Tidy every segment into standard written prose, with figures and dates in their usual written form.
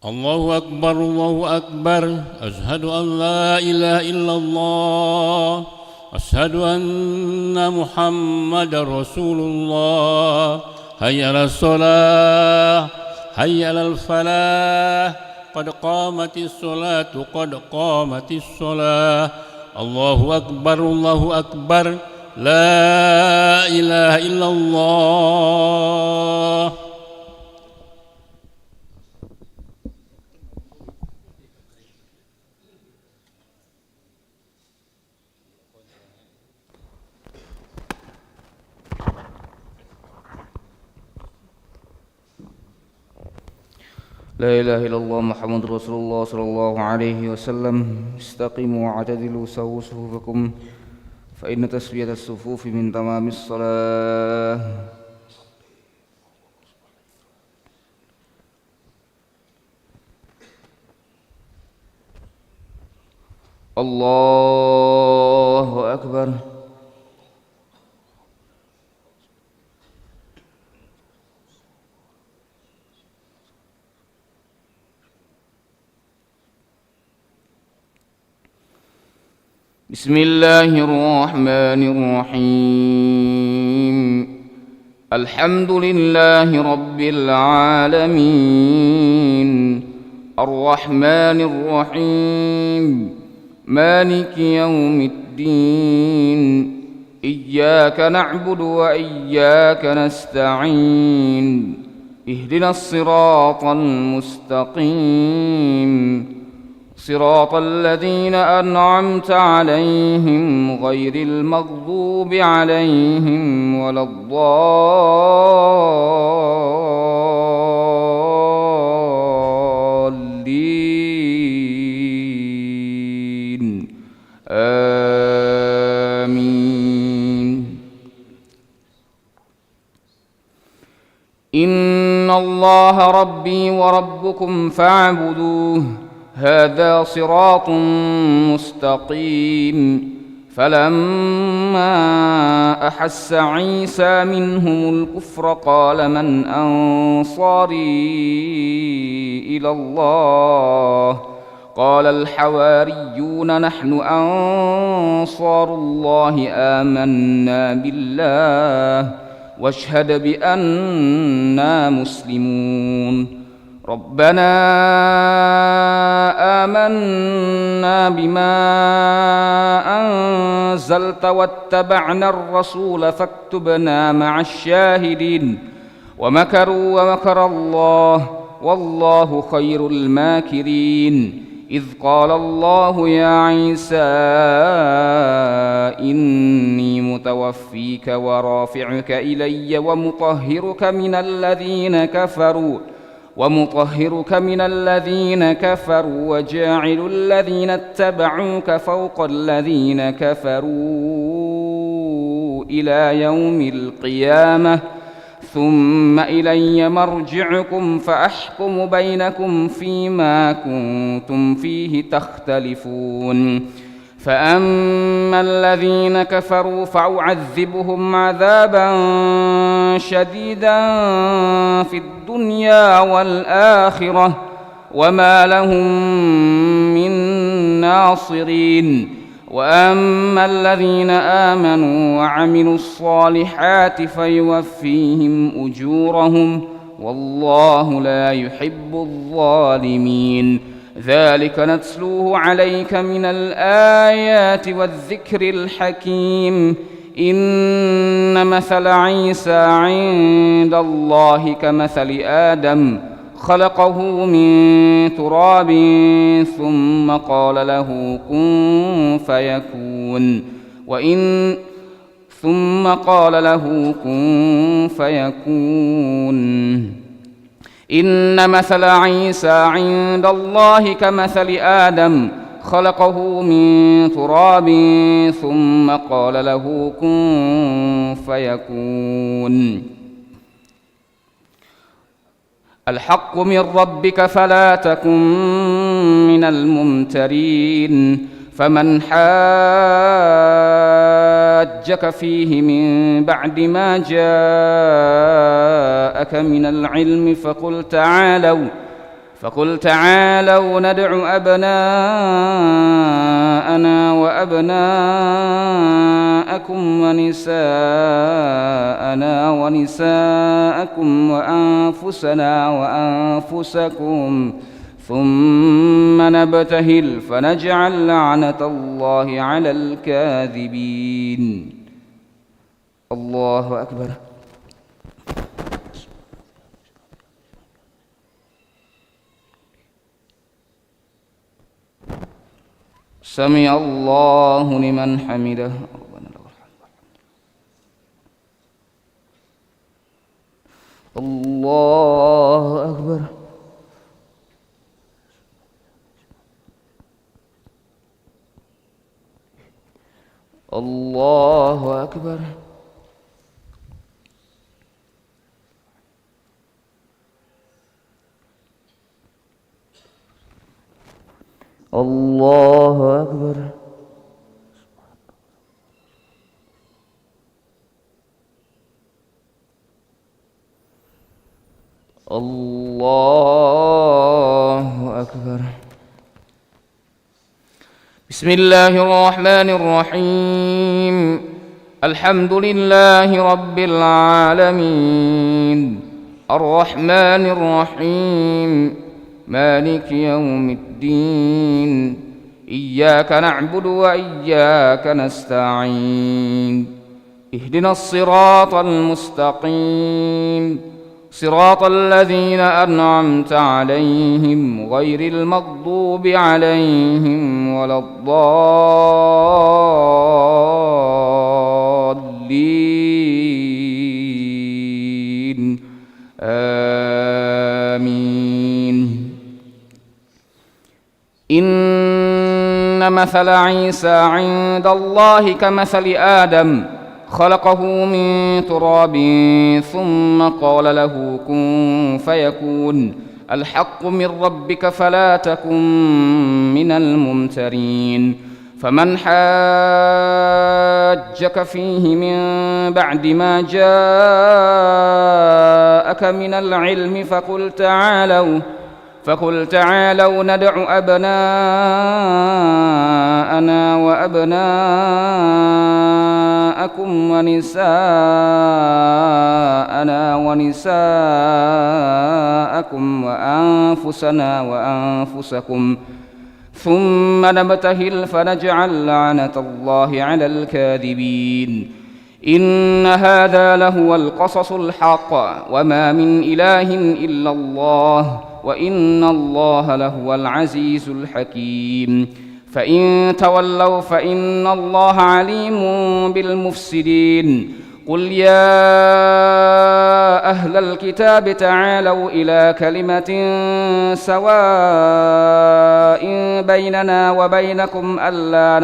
الله أكبر الله أكبر. أشهد أن لا إله إلا الله. أشهد أن محمد رسول الله. حي على الصلاة حي على الفلاح قد قامت الصلاة قد قامت الصلاة. الله أكبر الله أكبر. لا إله إلا الله. لا إله إلا الله محمد رسول الله صلى الله عليه وسلم. استقيموا واعتدلوا سووا صفوفكم فإن تسوية الصفوف من تمام الصلاة. الله أكبر. بسم الله الرحمن الرحيم. الحمد لله رب العالمين الرحمن الرحيم مالك يوم الدين. إياك نعبد وإياك نستعين. اهدنا الصراط المستقيم صراط الذين أنعمت عليهم غير المغضوب عليهم ولا الضالين. آمين. إن الله ربي وربكم فاعبدوه هذا صراط مستقيم. فلما أحس عيسى منهم الكفر قال من أنصاري إلى الله قال الحواريون نحن أنصار الله آمنا بالله واشهد بأننا مسلمون. ربنا آمنا بما أنزلت واتبعنا الرسول فاكتبنا مع الشاهدين. ومكروا ومكر الله والله خير الماكرين. إذ قال الله يا عيسى إني متوفيك ورافعك إلي ومطهرك من الذين كفروا وجاعل الذين اتبعوك فوق الذين كفروا إلى يوم القيامة ثم إلي مرجعكم فأحكم بينكم فيما كنتم فيه تختلفون. فأما الذين كفروا فأعذبهم عذابا شديدا في الدنيا والآخرة وما لهم من ناصرين. وأما الذين آمنوا وعملوا الصالحات فيوفيهم أجورهم والله لا يحب الظالمين. ذلك نتلوه عليك من الآيات والذكر الحكيم. إن مثل عيسى عند الله كمثل آدم خلقه من تراب ثم قال له كن فيكون. إن مثل عيسى عند الله كمثل آدم خلقه من تراب ثم قال له كن فيكون. الحق من ربك فلا تكن من الممترين. فمن حاجك فيه من بعد ما جاءك من العلم فقل تعالوا ندع أبناءنا وأبناءكم ونساءنا ونساءكم وأنفسنا وأنفسكم ثم نبتهل فنجعل لعنة الله على الكاذبين. الله أكبر. سمع الله لمن حمده. الله أكبر. الله أكبر. الله أكبر. الله أكبر. بسم الله الرحمن الرحيم. الحمد لله رب العالمين الرحمن الرحيم مالك يوم الدين إياك نعبد وإياك نستعين اهدنا الصراط المستقيم صراط الذين أنعمت عليهم غير المغضوب عليهم ولا الضالين آمين. إن مثل عيسى عند الله كمثل آدم خلقه من تراب ثم قال له كن فيكون الحق من ربك فلا تكن من الممترين. فمن حاجك فيه من بعد ما جاءك من العلم فقل تعالوا ندع أبناءنا وأبناءكم ونساءنا ونساءكم وأنفسنا وأنفسكم ثم نبتهل فنجعل لعنة الله على الكاذبين. إن هذا لهو القصص الحق وما من إله إلا الله وإن الله لهو العزيز الحكيم. فإن تولوا فإن الله عليم بالمفسدين. قل يا أهل الكتاب تعالوا إلى كلمة سواء بيننا وبينكم ألا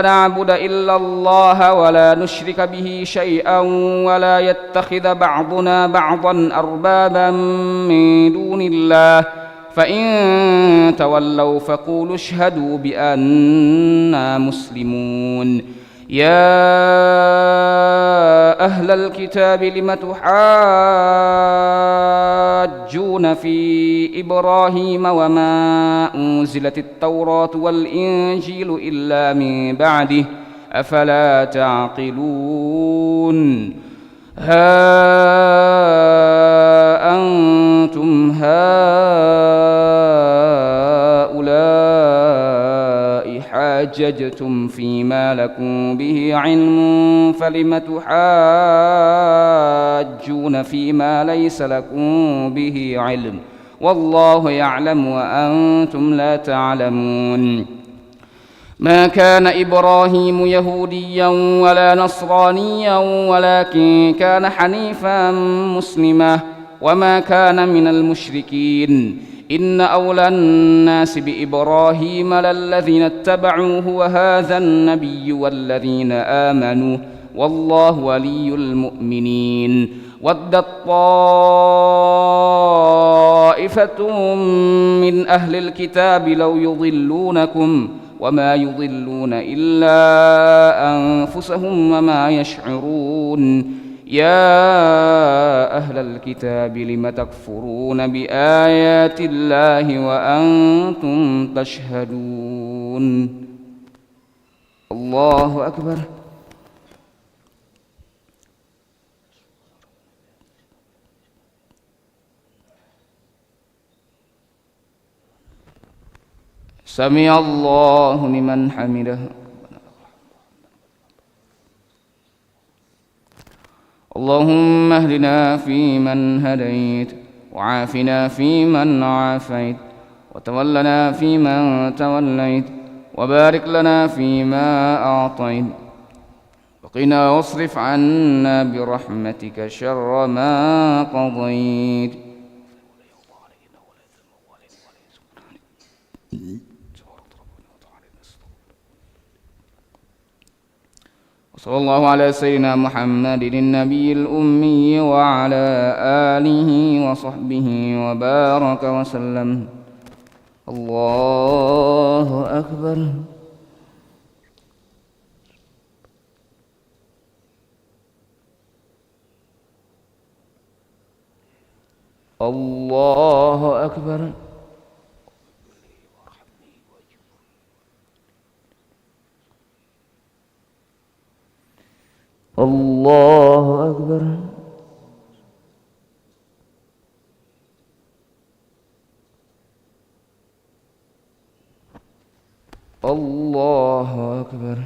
نعبد إلا الله ولا نشرك به شيئا ولا يتخذ بعضنا بعضا أربابا من دون الله فإن تولوا فقولوا اشهدوا بأننا مسلمون. يا أهل الكتاب لم تحاجون في إبراهيم وما أنزلت التوراة والإنجيل إلا من بعده أفلا تعقلون. ها أنتم هؤلاء حاججتم فيما لكم به علم فلم تحاجون فيما ليس لكم به علم والله يعلم وأنتم لا تعلمون. ما كان إبراهيم يهوديا ولا نصرانيا ولكن كان حنيفا مسلما وما كان من المشركين. إن أولى الناس بإبراهيم للذين اتبعوه وهذا النبي والذين آمنوا والله ولي المؤمنين. ودت طائفة من أهل الكتاب لو يضلونكم وما يضلون إلا أنفسهم وما يشعرون. يا أهل الكتاب لم تكفرون بآيات الله وأنتم تشهدون الله أكبر سمع الله لمن حمده اللهم اهدنا فيمن هديت وعافنا فيمن عافيت وتولنا فيمن توليت وبارك لنا فيما أعطيت وقنا واصرف عنا برحمتك شر ما قضيت وصلى الله على سيدنا محمد النبي الأمي وعلى آله وصحبه وبارك وسلم الله أكبر الله أكبر الله أكبر الله أكبر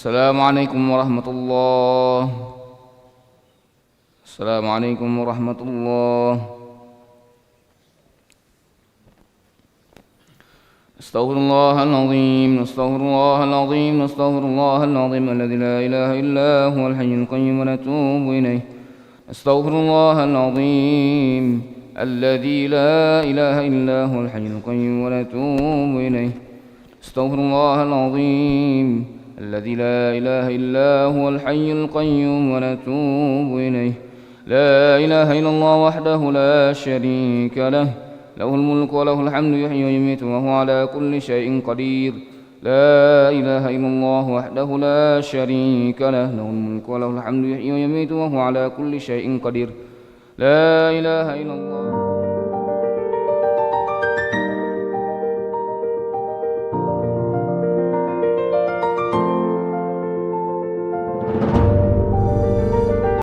السلام عليكم ورحمة الله السلام عليكم ورحمة الله استغفر الله العظيم استغفر الله العظيم استغفر الله العظيم الذي لا إله إلا هو الحي القيوم ونتوب إليه استغفر الله العظيم الذي لا إله إلا هو الحي القيوم ونتوب إليه استغفر الله العظيم الذي لا إله إلا هو الحي القيوم ونتوب إليه لا إله إلا الله وحده لا شريك له له الملك وله الحمد يحيي ويميت وهو على كل شيء قدير لا إله إلا الله وحده لا شريك له له الملك وله الحمد يحيي ويميت وهو على كل شيء قدير لا إله إلا الله